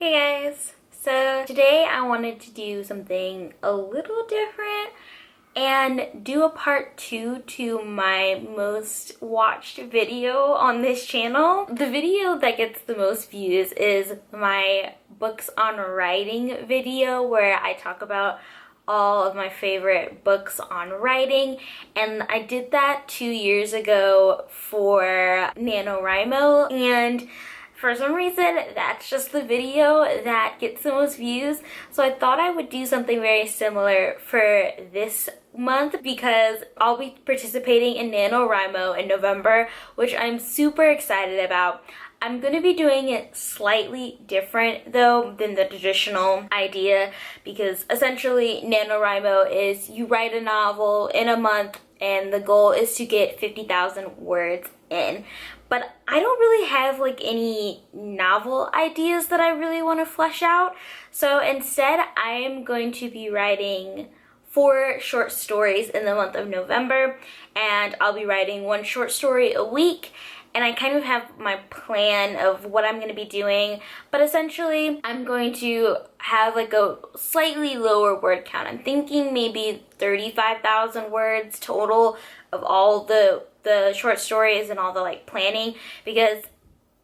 Hey guys! So today I wanted to do something a little different and do a part 2 to my most watched video on this channel. The video that gets the most views is my books on writing video, where I talk about all of my favorite books on writing, and I did that 2 years ago for NaNoWriMo, and for some reason, that's just the video that gets the most views. So I thought I would do something very similar for this month, because I'll be participating in NaNoWriMo in November, which I'm super excited about. I'm going to be doing it slightly different though than the traditional idea, because essentially NaNoWriMo is you write a novel in a month and the goal is to get 50,000 words in. But I don't really have like any novel ideas that I really want to flesh out. So instead, I am going to be writing 4 short stories in the month of November, and I'll be writing 1 short story a week. And I kind of have my plan of what I'm going to be doing, but essentially I'm going to have like a slightly lower word count. I'm thinking maybe 35,000 words total of all the short stories and all the like planning, because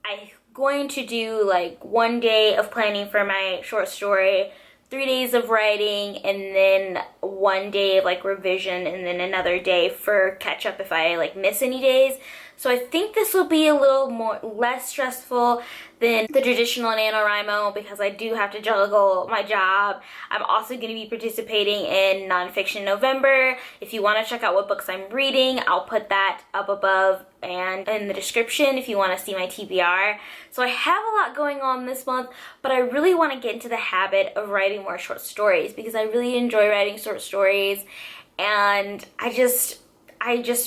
I'm going to do like 1 day of planning for my short story, 3 days of writing, and then 1 day of like revision, and then another day for catch up if I like miss any days. So I think this will be a little less stressful than the traditional NaNoWriMo, because I do have to juggle my job. I'm also going to be participating in Nonfiction November. If you want to check out what books I'm reading, I'll put that up above and in the description if you want to see my TBR. So I have a lot going on this month, but I really want to get into the habit of writing more short stories, because I really enjoy writing short stories, and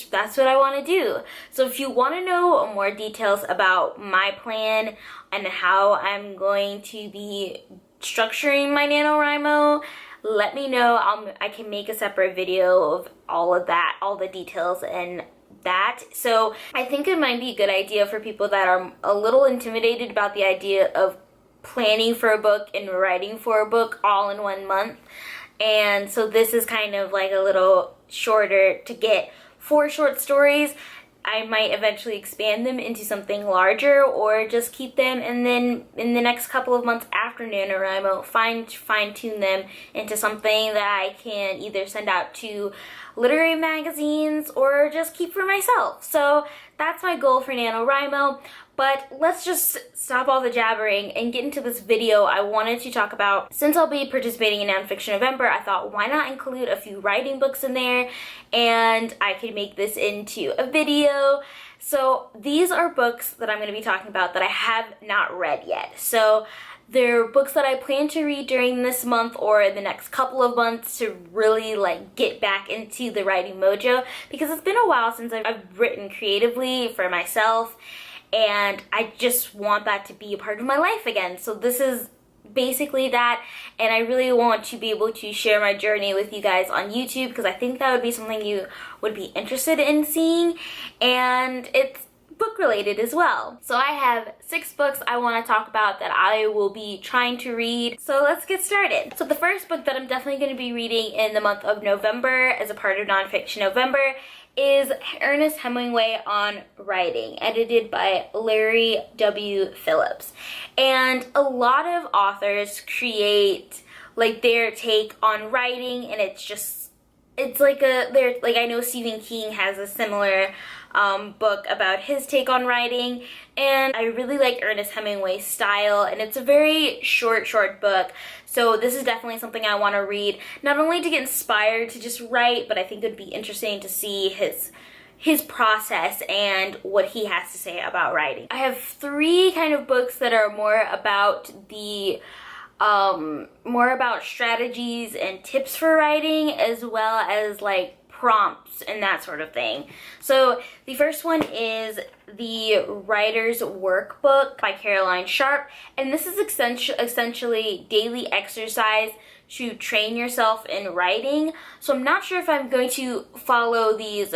that's what I want to do. So if you want to know more details about my plan and how I'm going to be structuring my NaNoWriMo, let me know. I can make a separate video of all of that, all the details and that. So I think it might be a good idea for people that are a little intimidated about the idea of planning for a book and writing for a book all in 1 month. And so this is kind of like a little shorter to get 4 short stories. I might eventually expand them into something larger, or just keep them, and then in the next couple of months after NaNoWriMo, fine-tune them into something that I can either send out to literary magazines or just keep for myself. So that's my goal for NaNoWriMo. But let's just stop all the jabbering and get into this video I wanted to talk about. Since I'll be participating in Nonfiction November, I thought, why not include a few writing books in there, and I could make this into a video. So these are books that I'm going to be talking about that I have not read yet. So they're books that I plan to read during this month or the next couple of months to really like get back into the writing mojo, because it's been a while since I've written creatively for myself, and I just want that to be a part of my life again. So this is basically that, and I really want to be able to share my journey with you guys on YouTube, because I think that would be something you would be interested in seeing, and it's book related as well. So I have 6 books I want to talk about that I will be trying to read. So let's get started. So the first book that I'm definitely going to be reading in the month of November as a part of Nonfiction November is Ernest Hemingway on Writing, edited by Larry W. Phillips. And a lot of authors create like their take on writing, and it's like I know Stephen King has a similar book about his take on writing, and I really like Ernest Hemingway's style, and it's a very short book. So this is definitely something I want to read, not only to get inspired to just write, but I think it would be interesting to see his process and what he has to say about writing. I have 3 kind of books that are more about strategies and tips for writing, as well as like prompts and that sort of thing. So the first one is the Writers Workbook by Caroline Sharp, and this is essentially daily exercise to train yourself in writing. So I'm not sure if I'm going to follow these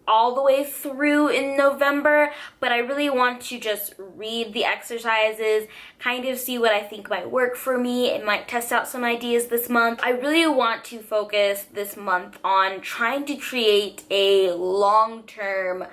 all the way through in November, but I really want to just read the exercises, kind of see what I think might work for me. It might test out some ideas this month. I really want to focus this month on trying to create a long-term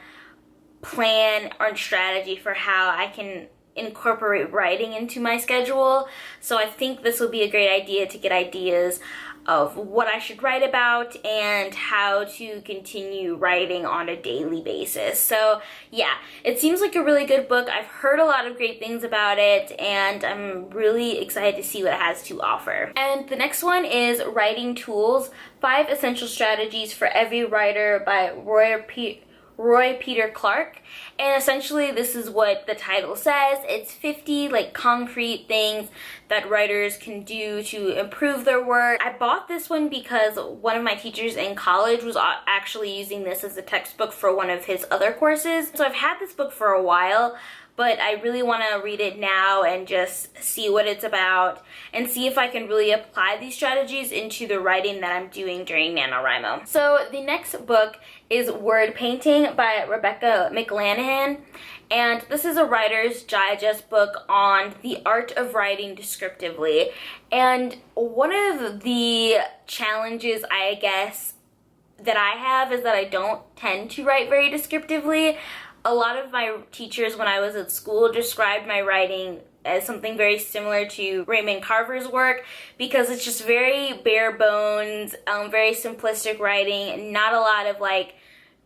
plan or strategy for how I can incorporate writing into my schedule. So I think this will be a great idea to get ideas of what I should write about and how to continue writing on a daily basis. So yeah, it seems like a really good book. I've heard a lot of great things about it, and I'm really excited to see what it has to offer. And the next one is Writing Tools, 5 Essential Strategies for Every Writer by Roy Peter Clark. And essentially this is what the title says. It's 50 like concrete things that writers can do to improve their work. I bought this one because one of my teachers in college was actually using this as a textbook for one of his other courses. So I've had this book for a while, but I really want to read it now and just see what it's about and see if I can really apply these strategies into the writing that I'm doing during NaNoWriMo. So the next book is Word Painting by Rebecca McLanahan, and this is a Writer's Digest book on the art of writing descriptively. And one of the challenges, I guess, that I have is that I don't tend to write very descriptively. A lot of my teachers when I was at school described my writing as something very similar to Raymond Carver's work because it's just very bare bones, very simplistic writing, not a lot of like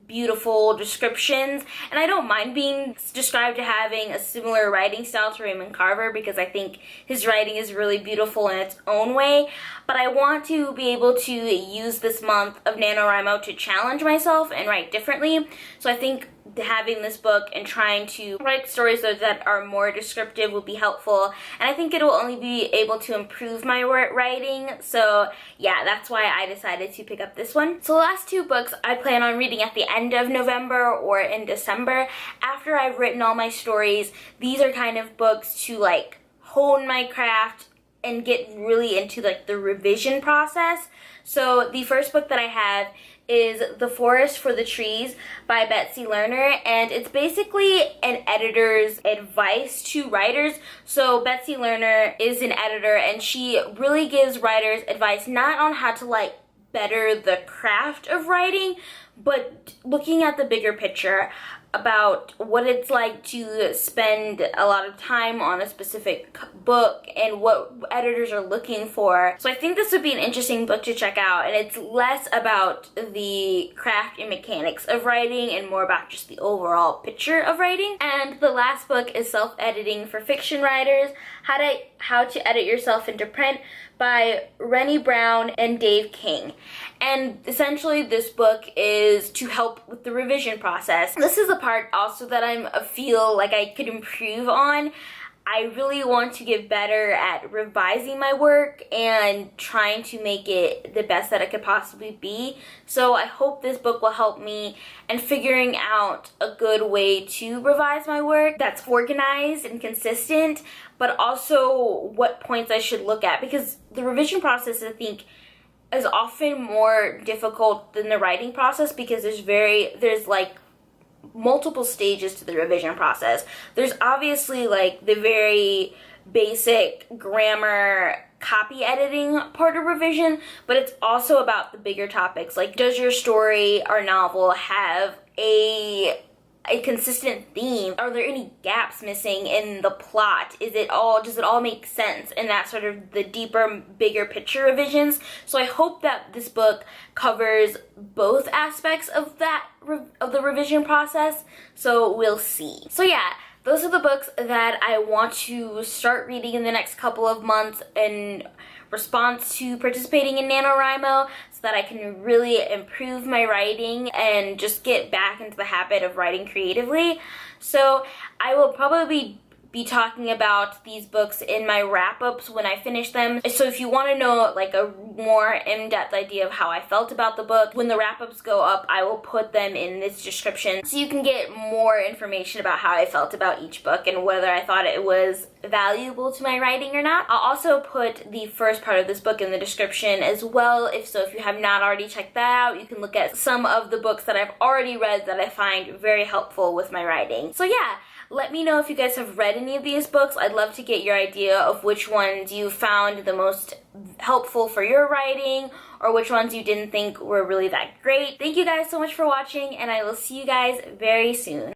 beautiful descriptions. And I don't mind being described to having a similar writing style to Raymond Carver because I think his writing is really beautiful in its own way. But I want to be able to use this month of NaNoWriMo to challenge myself and write differently. So I think having this book and trying to write stories that are more descriptive will be helpful, and I think it will only be able to improve my writing. So yeah, that's why I decided to pick up this one. So the last 2 books I plan on reading at the end of November or in December after I've written all my stories. These are kind of books to like hone my craft and get really into like the revision process. So the first book that I have is The Forest for the Trees by Betsy Lerner, and it's basically an editor's advice to writers. So Betsy Lerner is an editor, and she really gives writers advice not on how to like better the craft of writing, but looking at the bigger picture about what it's like to spend a lot of time on a specific book and what editors are looking for. So I think this would be an interesting book to check out, and it's less about the craft and mechanics of writing and more about just the overall picture of writing. And the last book is Self-Editing for Fiction Writers, How to Edit Yourself into Print by Rennie Brown and Dave King. And essentially this book is to help with the revision process. This is the part also that I feel like I could improve on. I really want to get better at revising my work and trying to make it the best that it could possibly be. So I hope this book will help me in figuring out a good way to revise my work that's organized and consistent, but also what points I should look at, because the revision process, I think, is often more difficult than the writing process because there's like multiple stages to the revision process. There's obviously like the very basic grammar copy editing part of revision, but it's also about the bigger topics like, does your story or novel have a consistent theme? Are there any gaps missing in the plot? Does it all make sense? And that sort of the deeper, bigger picture revisions. So I hope that this book covers both aspects of the revision process. So we'll see. So yeah, those are the books that I want to start reading in the next couple of months in response to participating in NaNoWriMo, so that I can really improve my writing and just get back into the habit of writing creatively. So I will probably be talking about these books in my wrap-ups when I finish them. So if you want to know like a more in-depth idea of how I felt about the book, when the wrap-ups go up, I will put them in this description so you can get more information about how I felt about each book and whether I thought it was valuable to my writing or not. I'll also put the first part of this book in the description as well. If you have not already checked that out, you can look at some of the books that I've already read that I find very helpful with my writing. So yeah, let me know if you guys have read any of these books. I'd love to get your idea of which ones you found the most helpful for your writing, or which ones you didn't think were really that great. Thank you guys so much for watching, and I will see you guys very soon.